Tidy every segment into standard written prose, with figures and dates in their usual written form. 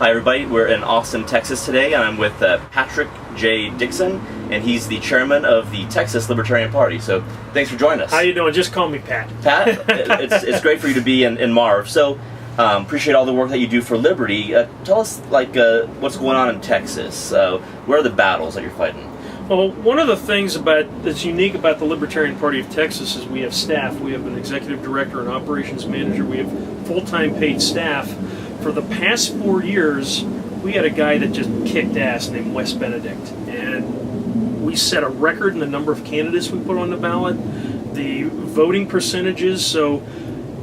Hi everybody, we're in Austin, Texas today, and I'm with Patrick J. Dixon, and he's the chairman of the Texas Libertarian Party. So thanks for joining us. How you doing? Just call me Pat. Pat, it's great for you to be in Marv. So appreciate all the work that you do for Liberty. Tell us what's going on in Texas. Where are the battles that you're fighting? Well, one of the things that's unique about the Libertarian Party of Texas is we have staff. We have an executive director, an operations manager. We have full-time paid staff. For the past 4 years, we had a guy that just kicked ass named Wes Benedict. And we set a record in the number of candidates we put on the ballot, the voting percentages. So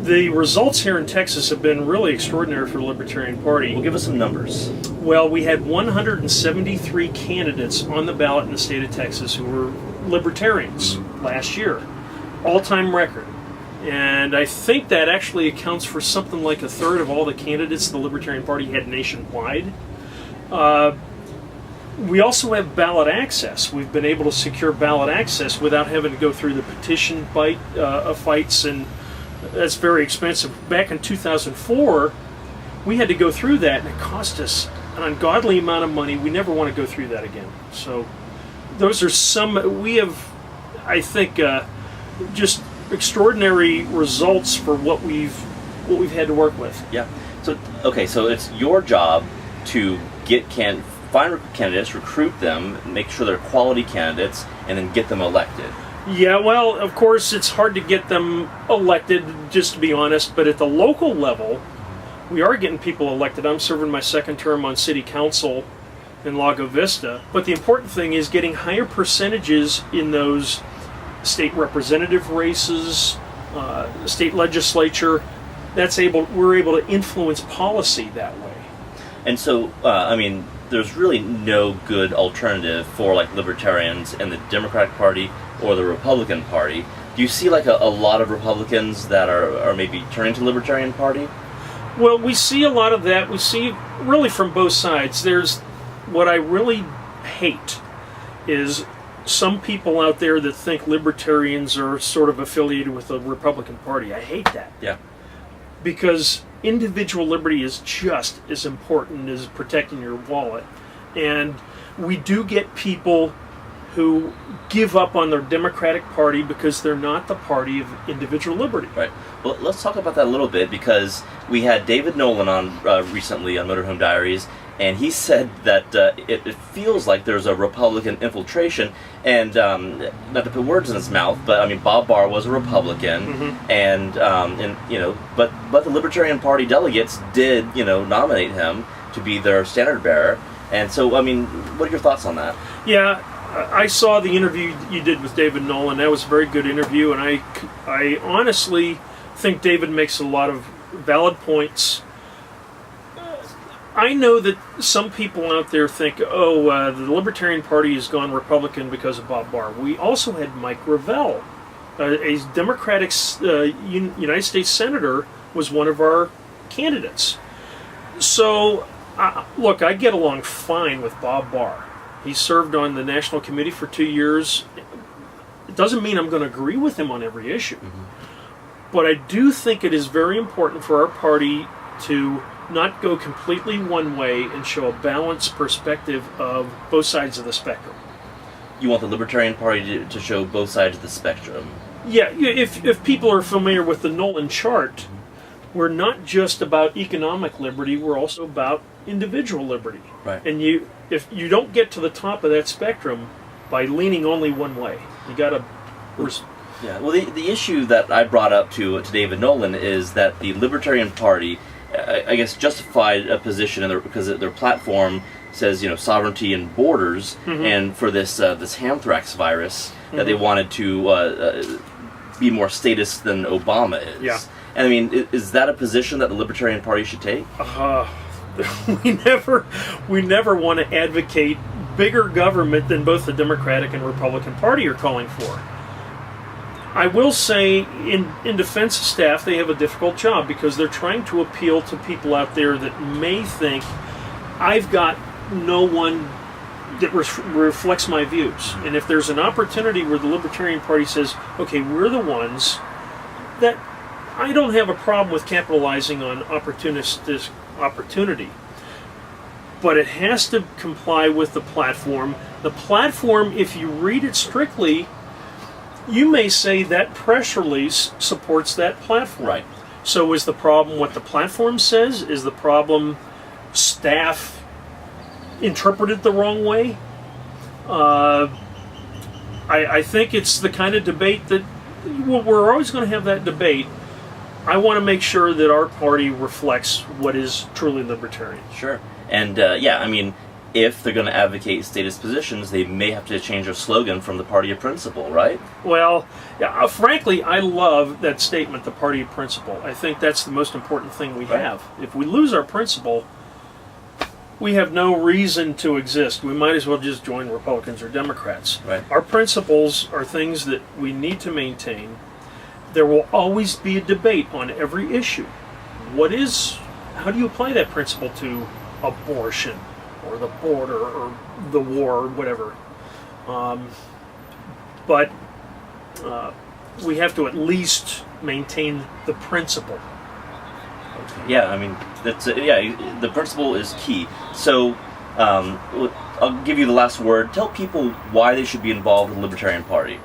the results here in Texas have been really extraordinary for the Libertarian Party. Well, give us some numbers. Well, we had 173 candidates on the ballot in the state of Texas who were libertarians last year. All-time record. And I think that actually accounts for something like a third of all the candidates the Libertarian Party had nationwide. We also have ballot access. We've been able to secure ballot access without having to go through the petition fights, and that's very expensive. Back in 2004, we had to go through that, and it cost us an ungodly amount of money. We never want to go through that again. So those are some. We have, I think, just extraordinary results for what we've had to work with. Yeah. So it's your job to find candidates, recruit them, make sure they're quality candidates, and then get them elected. Yeah, well, of course, it's hard to get them elected, just to be honest, but at the local level, we are getting people elected. I'm serving my second term on city council in Lago Vista, but the important thing is getting higher percentages in those state representative races, state legislature. We're able to influence policy that way. And so, there's really no good alternative for libertarians in the Democratic Party or the Republican Party. Do you see a lot of Republicans that are maybe turning to the Libertarian Party? Well, we see a lot of that. We see really from both sides. There's what I really hate is some people out there that think libertarians are sort of affiliated with the Republican Party. I hate that. Yeah. Because individual liberty is just as important as protecting your wallet. And we do get people who give up on their Democratic Party because they're not the party of individual liberty. Right. Well, let's talk about that a little bit, because we had David Nolan on recently on Motorhome Diaries, and he said that it feels like there's a Republican infiltration, and not to put words in his mouth, but Bob Barr was a Republican, and but the Libertarian Party delegates did nominate him to be their standard bearer, and so what are your thoughts on that? Yeah, I saw the interview you did with David Nolan. That was a very good interview, and I honestly think David makes a lot of valid points. I know that some people out there think, the Libertarian Party has gone Republican because of Bob Barr. We also had Mike Gravel, a Democratic United States Senator, was one of our candidates. So, look, I get along fine with Bob Barr. He served on the National Committee for 2 years. It doesn't mean I'm going to agree with him on every issue. But I do think it is very important for our party to not go completely one way and show a balanced perspective of both sides of the spectrum. You want the Libertarian Party to show both sides of the spectrum? Yeah, if people are familiar with the Nolan chart, we're not just about economic liberty, we're also about individual liberty. Right. And if you don't get to the top of that spectrum by leaning only one way, you got to... Yeah, well, the issue that I brought up to David Nolan is that the Libertarian Party, I guess, justified a position because their platform says, sovereignty and borders, and for this anthrax virus, that they wanted to be more statist than Obama is. Yeah. And is that a position that the Libertarian Party should take? We never want to advocate bigger government than both the Democratic and Republican Party are calling for. I will say, in defense of staff, they have a difficult job because they're trying to appeal to people out there that may think, I've got no one that reflects my views. And if there's an opportunity where the Libertarian Party says, okay, we're the ones, that I don't have a problem with capitalizing on opportunity. but it has to comply with the platform. The platform, if you read it strictly, you may say that press release supports that platform. Right. So is the problem what the platform says? Is the problem staff interpreted the wrong way? I think it's the kind of debate that we're always going to have that debate. I want to make sure that our party reflects what is truly libertarian. Sure. And yeah, I mean, if they're going to advocate statist positions, they may have to change their slogan from the party of principle, right? Well, yeah, frankly, I love that statement, the party of principle. I think that's the most important thing we have. If we lose our principle, we have no reason to exist. We might as well just join Republicans or Democrats. Right. Our principles are things that we need to maintain. There will always be a debate on every issue. How do you apply that principle to abortion or the border or the war or whatever? But we have to at least maintain the principle. Yeah, I mean, the principle is key. So, I'll give you the last word. Tell people why they should be involved with the Libertarian Party.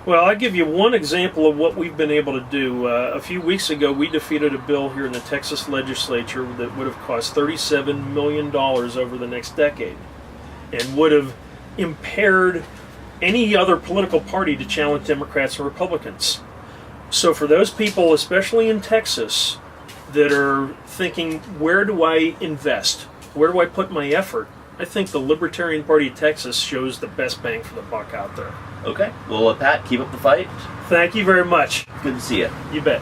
Well, I'll give you one example of what we've been able to do. A few weeks ago, we defeated a bill here in the Texas legislature that would have cost $37 million over the next decade and would have impaired any other political party to challenge Democrats and Republicans. So for those people, especially in Texas, that are thinking, where do I invest? Where do I put my effort? I think the Libertarian Party of Texas shows the best bang for the buck out there. Okay. Well, Pat, keep up the fight. Thank you very much. Good to see you. You bet.